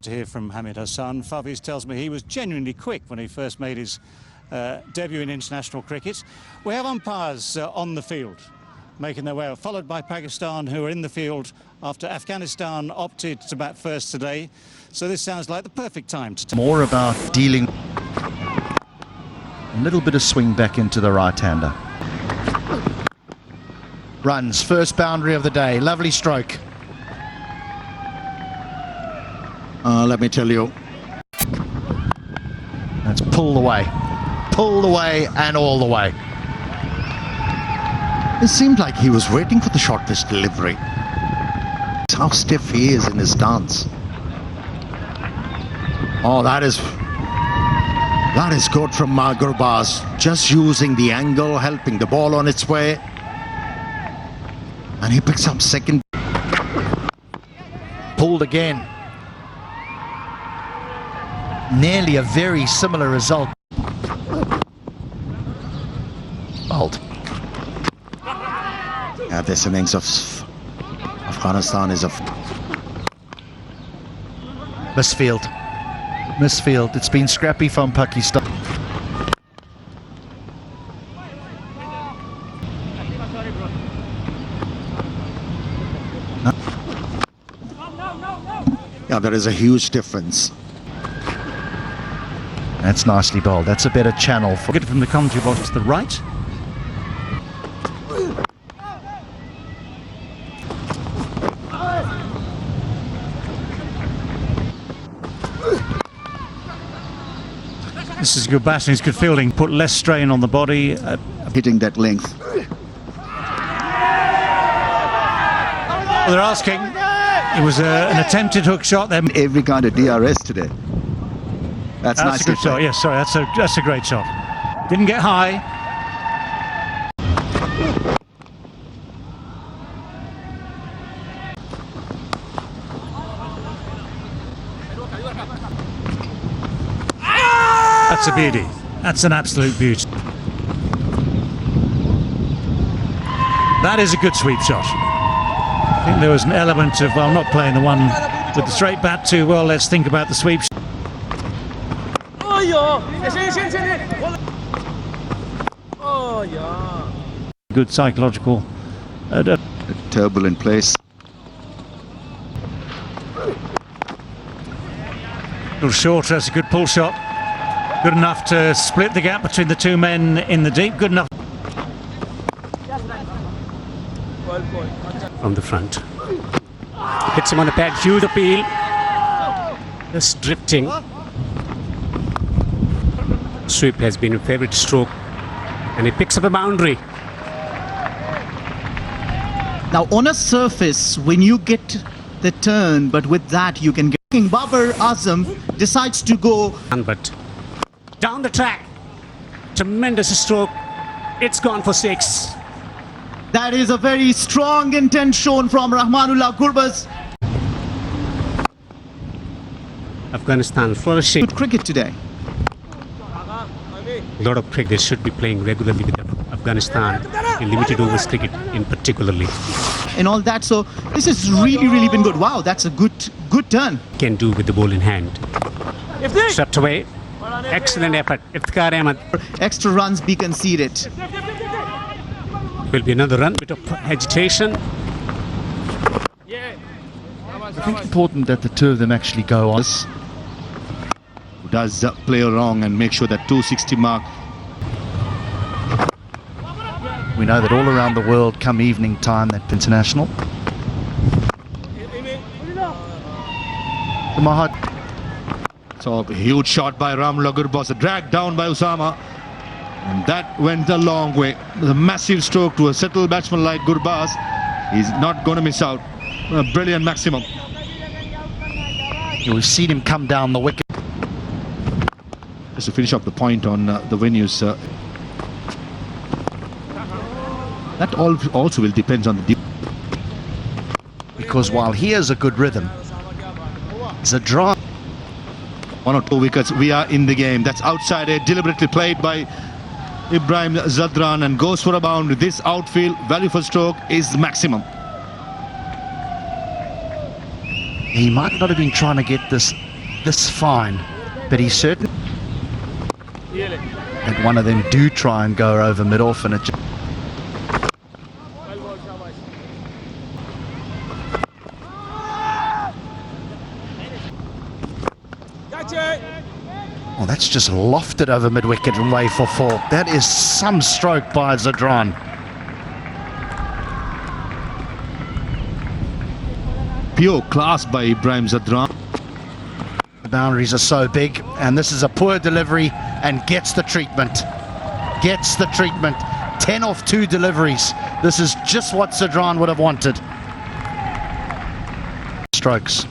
to hear from Hamid Hassan. Faviz tells me he was genuinely quick when he first made his debut in international cricket. We have umpires on the field making their way up, followed by Pakistan, who are in the field after Afghanistan opted to bat first today. So this sounds like the perfect time to... More about dealing... A little bit of swing back into the right-hander. Runs, first boundary of the day, lovely stroke. Let me tell you. That's pulled away and all the way. It seemed like he was waiting for the short pitch delivery. How stiff he is in his stance. Oh, that is good from Gurbaz. Just using the angle, helping the ball on its way. And he picks up second. Pulled again. Nearly a very similar result. Bowled. Yeah, this innings of Afghanistan is a... Misfield. It's been scrappy from Pakistan. Yeah, there is a huge difference. That's nicely bowled. That's a better channel for... Get it from the commentary box to the right. This is good batting, it's good fielding, put less strain on the body. Hitting that length. Well, they're asking. It was an attempted hook shot there. Every kind of DRS today. That's nice. A good shot, yes, sorry, that's a great shot. Didn't get high. That's a beauty. That's an absolute beauty. That is a good sweep shot. I think there was an element of, well, not playing the one with the straight bat too well. Let's think about the sweep. Good psychological. A turbulent place. A little shorter, that's a good pull shot. Good enough to split the gap between the two men in the deep. Good enough. From the front. Hits him on the pad. Huge appeal. Just drifting. Sweep has been a favourite stroke. And he picks up a boundary. Now on a surface, when you get the turn, but with that you can get... Babar Azam decides to go... But down the track, tremendous stroke. It's gone for 6. That is a very strong intent shown from Rahmanullah Gurbaz. Afghanistan flourishing. Good cricket today. A lot of cricket. They should be playing regularly with Afghanistan in limited overs cricket in particularly. And all that, so this has really been good. Wow, that's a good turn. Can do with the ball in hand. Swept away. Excellent effort. Iftikhar Ahmed. Extra runs be conceded. Will be another run, bit of agitation. I think important that the two of them actually go on. Who does play wrong and make sure that 260 mark. We know that all around the world, come evening time, that international. The Mahad. So a huge shot by Rahmanullah Gurbaz, dragged down by Usama. And that went a long way. The massive stroke to a settled batsman like Gurbaz. He's not going to miss out. A brilliant maximum. We've seen him come down the wicket. Just to finish up the point on the venues. That also will depend on the... Because while he has a good rhythm, it's a draw. 1 or 2 wickets, we are in the game. That's outside edge, deliberately played by Ibrahim Zadran and goes for a boundary. This outfield value for stroke is maximum. He might not have been trying to get this this fine, but he's certain. And one of them do try and go over mid-off, and it just... Oh, that's just lofted over mid-wicket and way for 4. That is some stroke by Zadran. Pure class by Ibrahim Zadran. The boundaries are so big, and this is a poor delivery and gets the treatment. Gets the treatment. 10 off 2 deliveries. This is just what Zadran would have wanted. Strokes.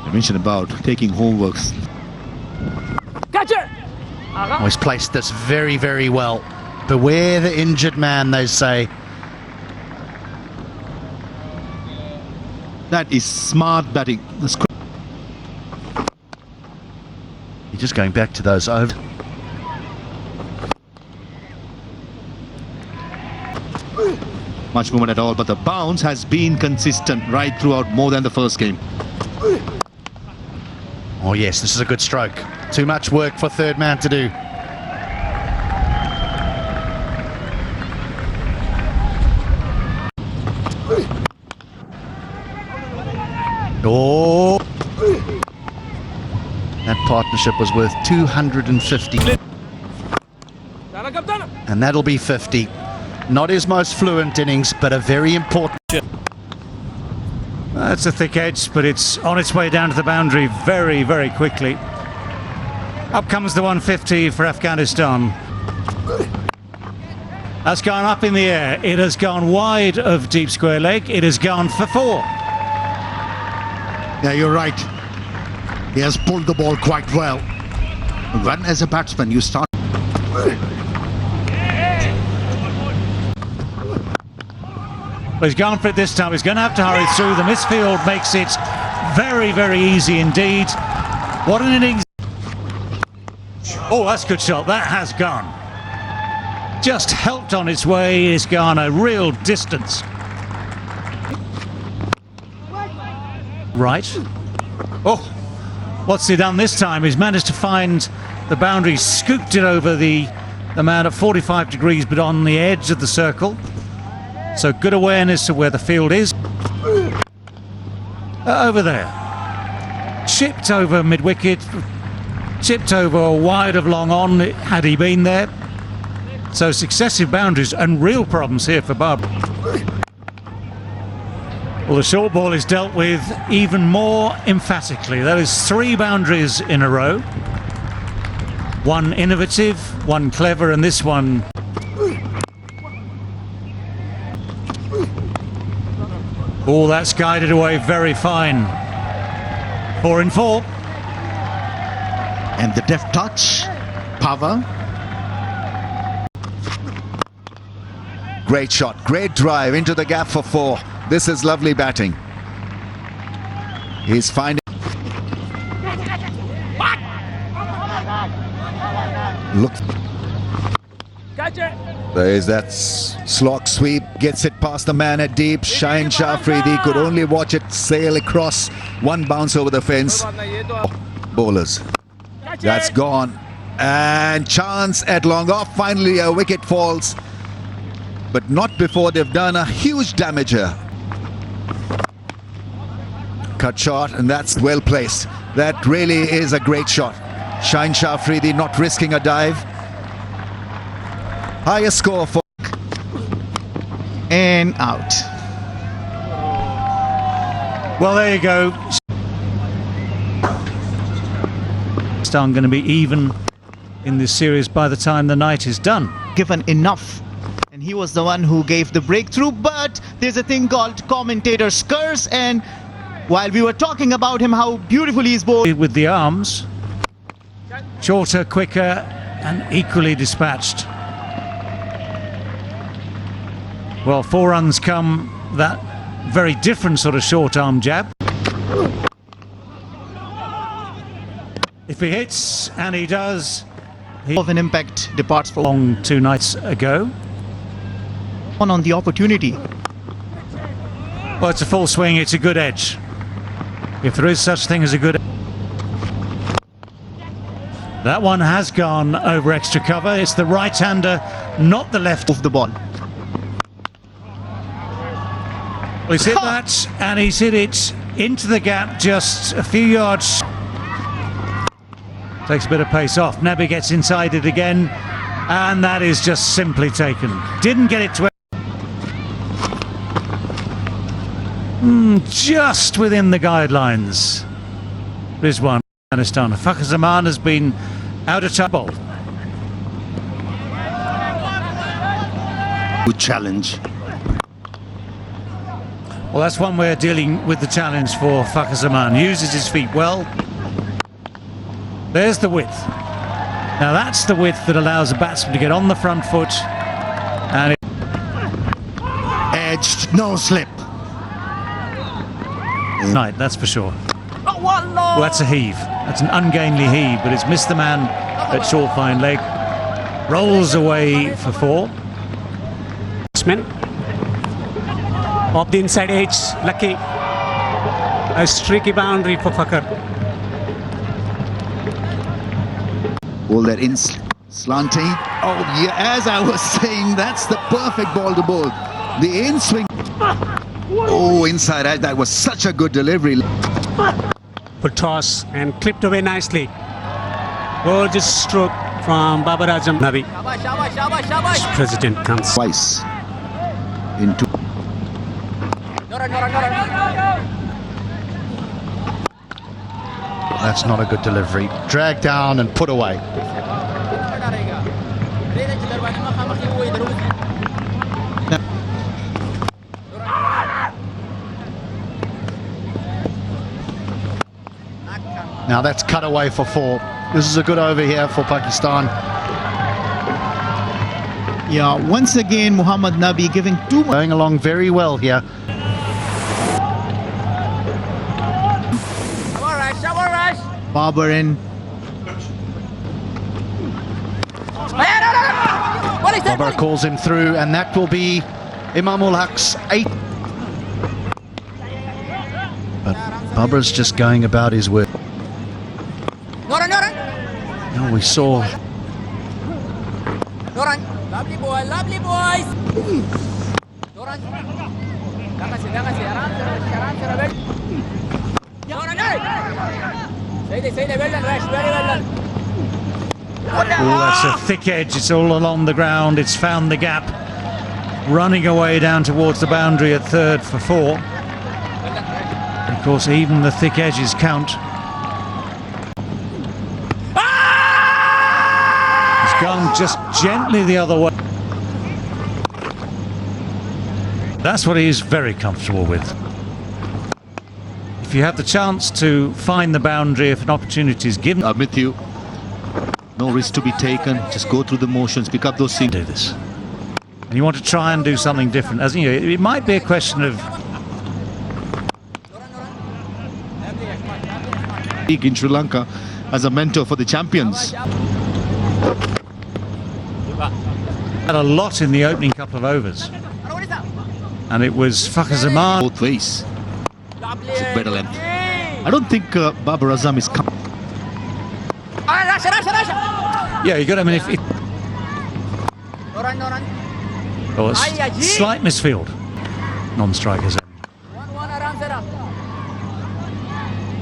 I mentioned about taking homeworks. Oh, he's placed this very, very well. Beware the injured man, they say. That is smart batting. You're just going back to those over. Much movement at all, but the bounce has been consistent right throughout, more than the first game. Oh yes, this is a good stroke. Too much work for third man to do. Oh, that partnership was worth 250, and that'll be 50. Not his most fluent innings, but a very important. That's a thick edge, but it's on its way down to the boundary very, very quickly. Up comes the 150 for Afghanistan. That's gone up in the air. It has gone wide of deep square leg. It has gone for 4. Yeah, you're right. He has pulled the ball quite well. When as a batsman you start... But he's gone for it this time. He's going to have to hurry through. The misfield makes it very, very easy indeed. What an innings. Oh, that's a good shot. That has gone. Just helped on its way. It's gone a real distance. Right. Oh, what's he done this time? He's managed to find the boundary, scooped it over the man at 45 degrees, but on the edge of the circle. So good awareness of where the field is. Over there. Chipped over mid-wicket. Chipped over wide of long on, had he been there. So successive boundaries and real problems here for Babar. Well, the short ball is dealt with even more emphatically. That is 3 boundaries in a row. One innovative, one clever, and this one... Oh, that's guided away very fine. 4 in 4. And the deft touch, power. Great shot, great drive into the gap for 4. This is lovely batting. He's finding... Look. There is that slog sweep, gets it past the man at deep. Shaheen Shah Afridi could only watch it sail across. One bounce over the fence. Bowlers. That's gone. And chance at long off. Finally a wicket falls. But not before they've done a huge damage here. Cut shot, and that's well placed. That really is a great shot. Shaheen Shah Afridi not risking a dive. Highest score for... And out. Well, there you go. Pakistan going to be even in this series by the time the night is done. Given enough. And he was the one who gave the breakthrough, but there's a thing called commentator's curse, and while we were talking about him, how beautifully he's bowled. With the arms, shorter, quicker, and equally dispatched. Well, 4 runs come that very different sort of short arm jab. If he hits, and he does, of an impact departs for long 2 nights ago. one on the opportunity. Well, it's a full swing, it's a good edge. If there is such thing as a good edge. That one has gone over extra cover. It's the right-hander, not the left. Of the ball. Well, he's hit that, and he's hit it into the gap just a few yards. Takes a bit of pace off. Nabi gets inside it again, and that is just simply taken. Didn't get it to... just within the guidelines. Rizwan, Afghanistan. Babar Azam has been out of trouble. Good challenge. Well, that's one way of dealing with the challenge for Babar Azam. Uses his feet well. There's the width. Now that's the width that allows a batsman to get on the front foot. And Edged, no slip. night, that's for sure. Well, that's a heave. That's an ungainly heave, but it's missed the man at short fine leg. Rolls away for 4. Batsman off the inside edge, lucky. A streaky boundary for Fakar. Ball that in slanting. Oh, yeah, as I was saying, that's the perfect ball to bowl. The in swing. Oh, inside edge. That was such a good delivery. Full toss and clipped away nicely. Gorgeous stroke from Babar Azam. Nabi. President comes. Twice. Into. That's not a good delivery. Dragged down and put away. Now that's cut away for 4. This is a good over here for Pakistan. Yeah, once again, Muhammad Nabi giving too much. Going along very well here. Babar in. Babar calls him through, and that will be Imam ul Haq's 8th. But Babar's just going about his work. Now we saw. Lovely boy, lovely boys. Oh, that's a thick edge. It's all along the ground. It's found the gap. Running away down towards the boundary at 3rd for 4. Of course, even the thick edges count. It's gone just gently the other way. That's what he's very comfortable with. If you have the chance to find the boundary, if an opportunity is given, I'm with you. No risk to be taken. Just go through the motions, pick up those things. do this. And you want to try and do something different. As you know, it might be a question of League in Sri Lanka as a mentor for the champions. had a lot in the opening couple of overs. And it was Babar Azam. Both ways. It's a better length. I don't think Babar Azam is coming. Yeah, you got. I mean, if oh, slight misfield, non-strikers.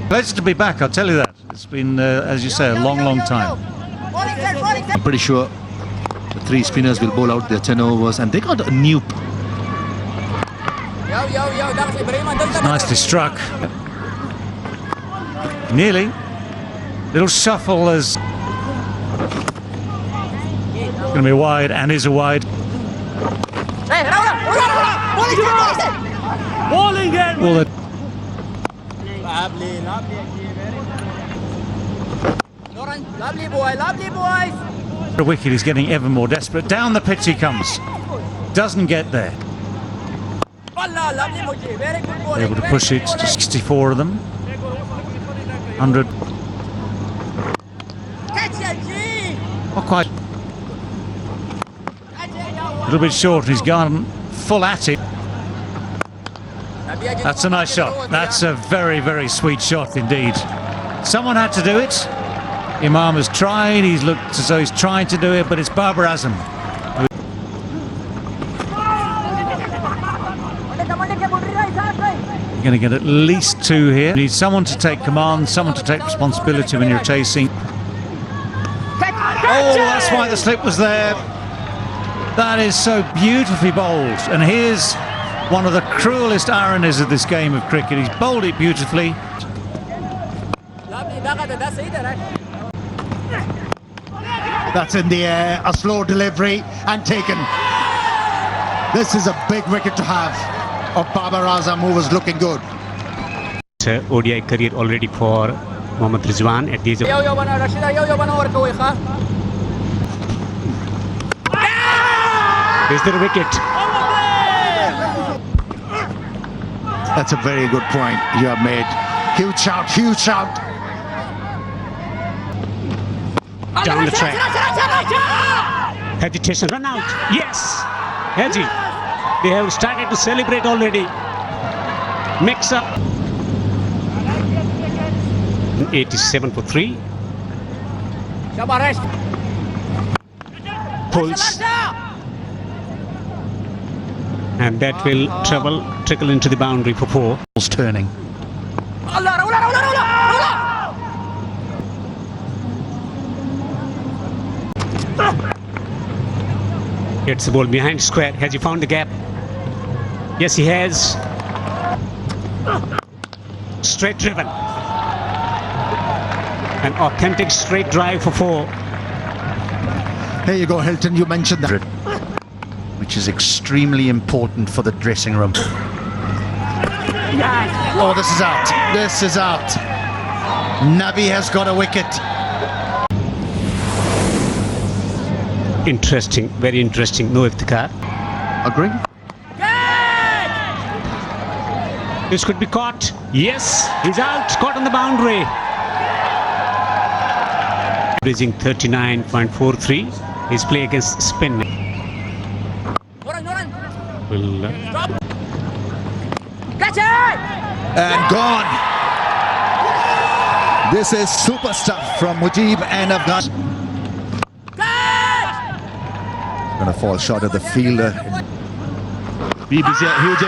Pleasure to be back. I'll tell you that. It's been, as you say, a long, long time. I'm pretty sure the 3 spinners will bowl out their 10 overs, and they got a new. It's nicely struck. Nearly. Little shuffle as. Going to be wide, and is a wide. Well, Lovely boy, lovely boys. the wicket is getting ever more desperate. Down the pitch he comes. Doesn't get there. Able to push it to 64 of them. 100. Not quite. A little bit short, and he's gone full at it. That's a nice shot. That's a very, very sweet shot indeed. Someone had to do it. Imam has tried. He's looked as though he's trying to do it, but it's Babar Azam. You're going to get at least 2 here. You need someone to take command, someone to take responsibility when you're chasing. Oh, that's why the slip was there. That is so beautifully bowled. And here's one of the cruelest ironies of this game of cricket. He's bowled it beautifully. That's in the air, a slow delivery and taken. This is a big wicket to have of Babar Azam, who was looking good. ODI career already for Mohammad Rizwan at the age of... Is there a wicket? That's a very good point you have made. Huge shout, huge shout. Down the track. Hesitation, run out. Yes, Haji. They have started to celebrate already. Mix up. 87 for 3. Pulls. And that will trickle into the boundary for 4. Turning. Gets the ball behind square. Has he found the gap? Yes, he has. Straight driven. An authentic straight drive for 4. Here you go, Hilton. You mentioned that, Which is extremely important for the dressing room. Oh, this is out. This is out. Nabi has got a wicket. Interesting, very interesting. No iftikhar. Agree? This could be caught. Yes, he's out. Caught on the boundary. Averaging 39.43. His play against spin. Will And gone. This is super stuff from Mujib and Afghanistan. Going to fall short of the fielder. BBC, huge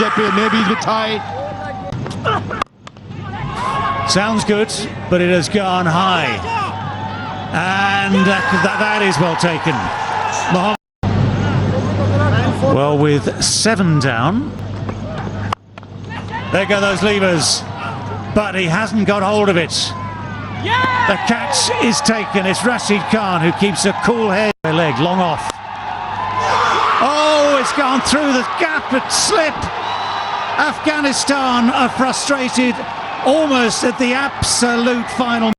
appeal, maybe he's with tie. Sounds good, but it has gone high. And that is well taken. Well, with 7 down. There go those levers. But he hasn't got hold of it. The catch is taken. It's Rashid Khan who keeps a cool head. Leg long off. Oh, it's gone through the gap at slip. Afghanistan are frustrated almost at the absolute final.